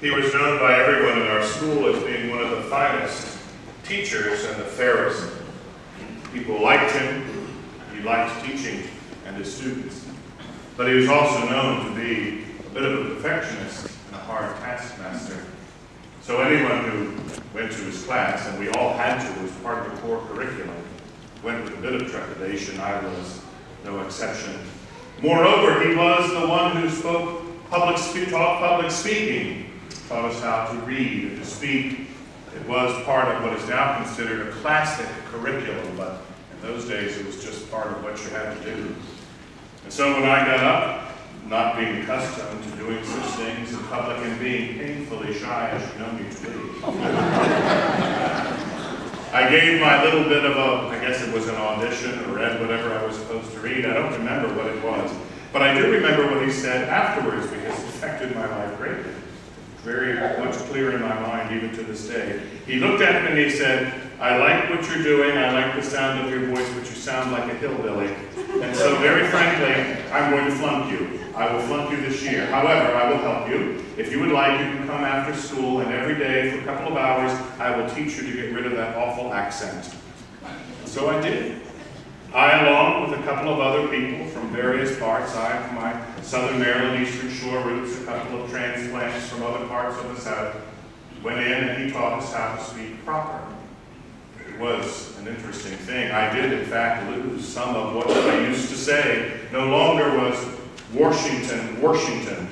He was known by everyone in our school as being one of the finest teachers and the fairest. People liked him. He liked teaching and his students. But he was also known to be a bit of a perfectionist and a hard taskmaster. So anyone who went to his class, and we all had to, it was part of the core curriculum, went with a bit of trepidation. I was no exception. Moreover, he was the one who taught public speaking, taught us how to read and to speak. It was part of what is now considered a classic curriculum, but in those days it was just part of what you had to do. And so when I got up, not being accustomed to doing such things in public and being painfully shy as you know me to be, I gave my little bit of I guess it was an audition, or read whatever I was supposed to read. I don't remember what it was. But I do remember what he said afterwards, because it affected my life greatly. Very much clear in my mind, even to this day. He looked at me and he said, "I like what you're doing, I like the sound of your voice, but you sound like a hillbilly. And so very frankly, I'm going to flunk you. I will flunk you this year. However, I will help you. If you would like, you can come after school, and every day for a couple of hours, I will teach you to get rid of that awful accent." So I did. I, along with a couple of other people from various parts, I have my Southern Maryland, Eastern Shore roots, a couple of transplants from other parts of the South, went in and he taught us how to speak proper. It was an interesting thing. I did, in fact, lose some of what I used to say. No longer was Washington, Washington.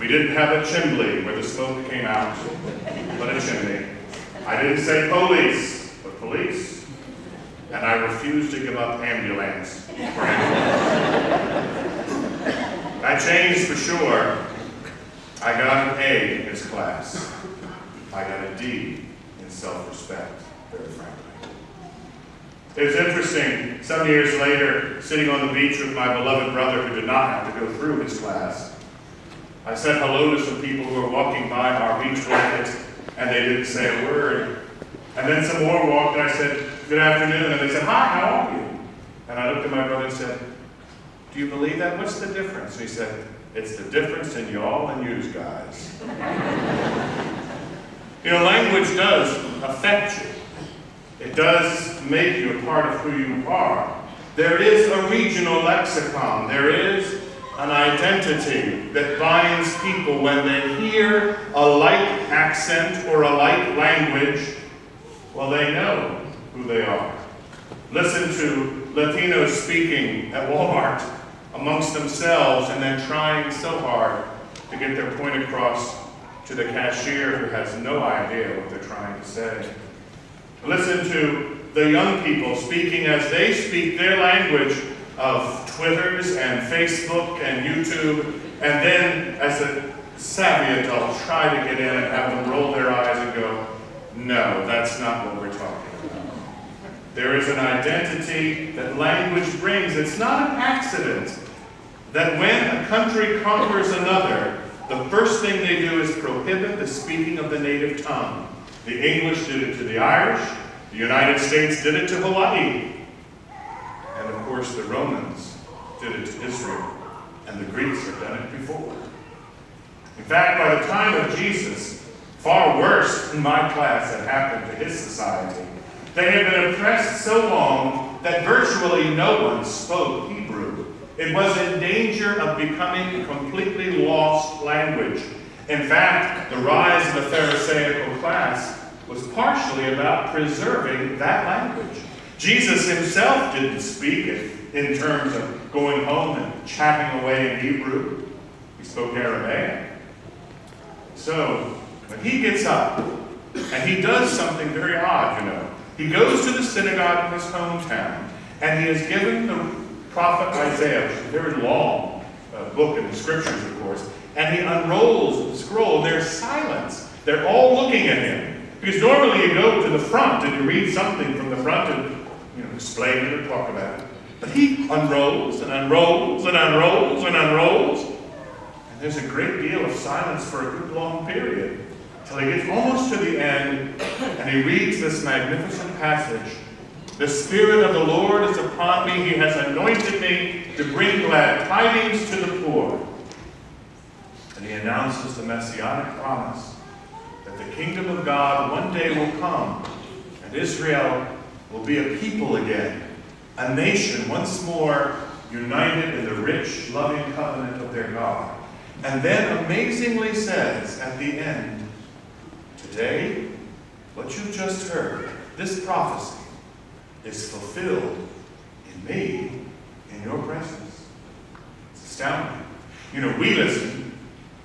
We didn't have a chimbley where the smoke came out, but a chimney. I didn't say police, but police. And I refused to give up ambulance for ambulance. I changed for sure. I got an A in his class. I got a D in self-respect, very frankly. It was interesting, some years later, sitting on the beach with my beloved brother who did not have to go through his class, I said hello to some people who were walking by our beach blanket, and they didn't say a word. And then some more walked, and I said, "Good afternoon," and they said, "Hi, how are you?" And I looked at my brother and said, "Do you believe that? What's the difference?" And he said, "It's the difference in y'all and yous guys." You know, language does affect you. It does make you a part of who you are. There is a regional lexicon. There is an identity that binds people when they hear a like accent or a like language. Well, they know who they are. Listen to Latinos speaking at Walmart amongst themselves and then trying so hard to get their point across to the cashier who has no idea what they're trying to say. Listen to the young people speaking as they speak their language of Twitters and Facebook and YouTube, and then as a savvy adult try to get in and have them roll their eyes and go, "No, that's not what we're talking about." There is an identity that language brings. It's not an accident that when a country conquers another, the first thing they do is prohibit the speaking of the native tongue. The English did it to the Irish, the United States did it to Hawaii, and of course the Romans did it to Israel, and the Greeks have done it before. In fact, by the time of Jesus, far worse in my class had happened to his society. They had been oppressed so long that virtually no one spoke Hebrew. It was in danger of becoming a completely lost language. In fact, the rise of the Pharisaical class was partially about preserving that language. Jesus himself didn't speak it in terms of going home and chatting away in Hebrew. He spoke Aramaic. So, when he gets up, and he does something very odd, you know. He goes to the synagogue in his hometown, and he has given the prophet Isaiah, which is a very long book in the scriptures, of course, and he unrolls the scroll. There's silence. They're all looking at him. Because normally you go to the front and you read something from the front and explain it or talk about it. But he unrolls and unrolls and unrolls and unrolls. And there's a great deal of silence for a good long period. Till he gets almost to the end and he reads this magnificent passage. "The Spirit of the Lord is upon me. He has anointed me to bring glad tidings to the poor." And he announces the messianic promise that the kingdom of God one day will come, and Israel will be a people again, a nation once more united in the rich, loving covenant of their God. And then amazingly says at the end, today, what you've just heard, this prophecy, is fulfilled in me, in your presence. It's astounding. You know, we listen,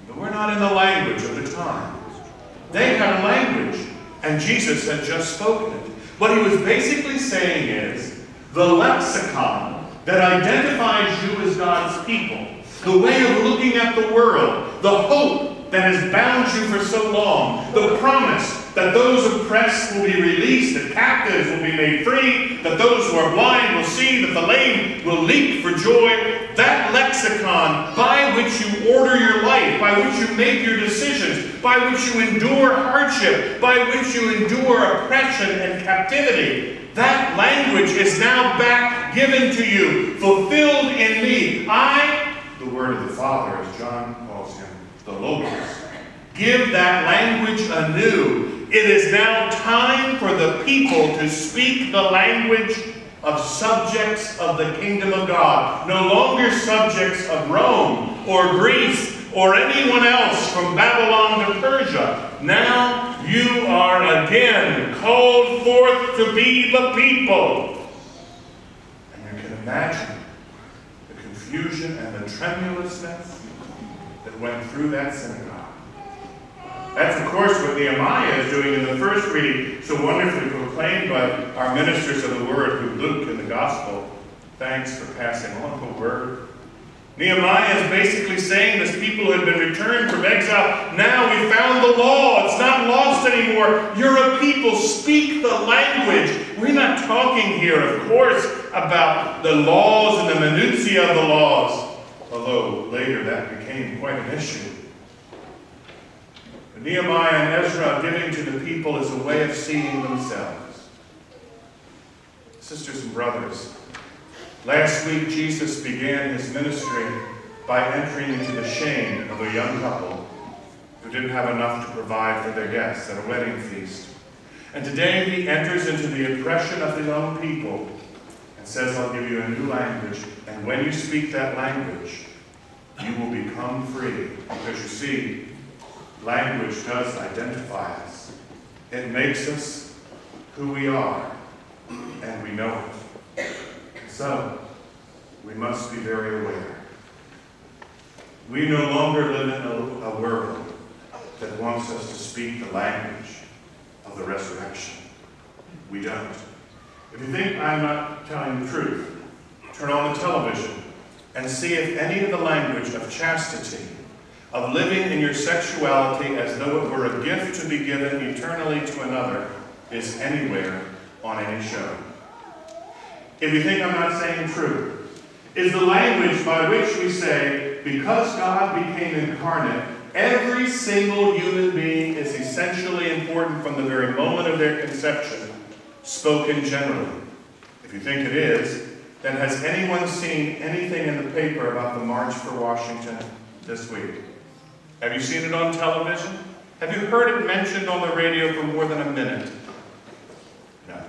but we're not in the language of the time. They had a language, and Jesus had just spoken it. What he was basically saying is, the lexicon that identifies you as God's people, the way of looking at the world, the hope that has bound you for so long, the promise that those oppressed will be released, that captives will be made free, that those who are blind will see, that the lame will leap for joy. That lexicon by which you order your life, by which you make your decisions, by which you endure hardship, by which you endure oppression and captivity, that language is now back given to you, fulfilled in me. I, the word of the Father, as John calls him, the Logos, give that language anew. It is now time for the people to speak the language of subjects of the kingdom of God. No longer subjects of Rome or Greece or anyone else from Babylon to Persia. Now you are again called forth to be the people. And you can imagine the confusion and the tremulousness that went through that synagogue. That's, of course, what Nehemiah is doing in the first reading, so wonderfully proclaimed by our ministers of the Word, who Luke in the Gospel thanks for passing on the Word. Nehemiah is basically saying this people who had been returned from exile, now we found the law. It's not lost anymore. You're a people. Speak the language. We're not talking here, of course, about the laws and the minutiae of the laws, although later that became quite an issue. Nehemiah and Ezra giving to the people as a way of seeing themselves. Sisters and brothers, last week Jesus began his ministry by entering into the shame of a young couple who didn't have enough to provide for their guests at a wedding feast. And today he enters into the oppression of his own people and says, I'll give you a new language, and when you speak that language, you will become free. Because you see, language does identify us. It makes us who we are, and we know it. So, we must be very aware. We no longer live in a world that wants us to speak the language of the resurrection. We don't. If you think I'm not telling the truth, turn on the television and see if any of the language of chastity, of living in your sexuality as though it were a gift to be given eternally to another, is anywhere on any show. If you think I'm not saying true, is the language by which we say, because God became incarnate, every single human being is essentially important from the very moment of their conception, spoken generally. If you think it is, then has anyone seen anything in the paper about the March for Washington this week? Have you seen it on television? Have you heard it mentioned on the radio for more than a minute? No.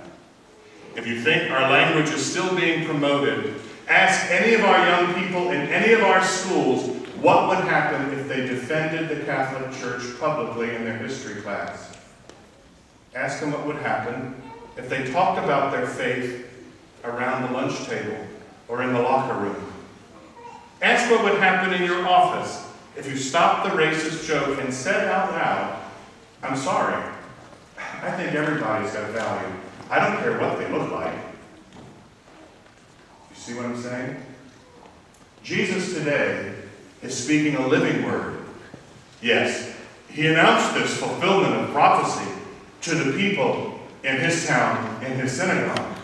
If you think our language is still being promoted, ask any of our young people in any of our schools what would happen if they defended the Catholic Church publicly in their history class. Ask them what would happen if they talked about their faith around the lunch table or in the locker room. Ask what would happen in your office if you stopped the racist joke and said out loud, I'm sorry, I think everybody's got value. I don't care what they look like. You see what I'm saying? Jesus today is speaking a living word. Yes, he announced this fulfillment of prophecy to the people in his town, in his synagogue.